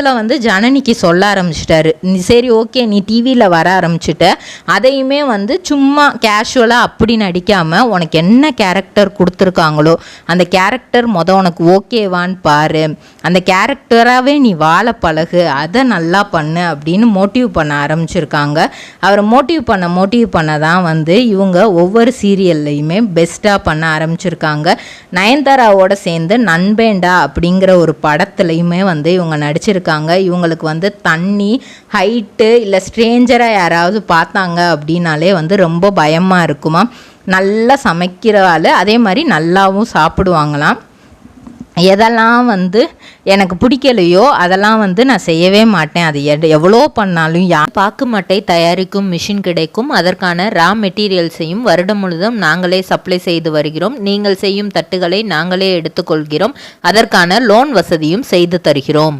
கட்டத்தில் வந்து ஜனனிக்கு சொல்ல ஆரம்பிச்சிட்டாரு, சரி ஓகே நீ டிவியில் வர ஆரம்பிச்சிட்ட, அதையுமே வந்து சும்மா கேஷுவலாக அப்படி நடிக்காமல் உனக்கு என்ன கேரக்டர் கொடுத்துருக்காங்களோ அந்த கேரக்டர் உனக்கு ஓகேவான்னு பாரு, அந்த கேரக்டராகவே நீ வாழ பழகு, அதை நல்லா பண்ணு அப்படின்னு மோட்டிவ் பண்ண ஆரம்பிச்சிருக்காங்க. அவரை மோட்டிவ் பண்ண தான் வந்து இவங்க ஒவ்வொரு சீரியல்லையுமே பெஸ்ட்டாக பண்ண ஆரம்பிச்சிருக்காங்க. நயன்தாராவோட சேர்ந்து நண்பேண்டா அப்படிங்கிற ஒரு படத்துலையுமே வந்து இவங்க நடிச்சிருக்காங்க. இவங்களுக்கு வந்து தண்ணி, ஹைட்டு இல்லை ஸ்ட்ரேஞ்சராக யாராவது பார்த்தாங்க அப்படின்னாலே வந்து ரொம்ப பயமாக இருக்குமா. நல்லா சமைக்கிற ஆள், அதே மாதிரி நல்லாவும் சாப்பிடுவாங்களாம். எதெல்லாம் வந்து எனக்கு பிடிக்கலையோ அதெல்லாம் வந்து நான் செய்யவே மாட்டேன், அது எவ்வளோ பண்ணாலும். பாக்கு மட்டை தயாரிக்கும் மிஷின் கிடைக்கும், அதற்கான ரா மெட்டீரியல்ஸையும் வருடம் முழுதும் நாங்களே சப்ளை செய்து வருகிறோம். நீங்கள் செய்யும் தட்டுகளை நாங்களே எடுத்துக்கொள்கிறோம், அதற்கான லோன் வசதியும் செய்து தருகிறோம்.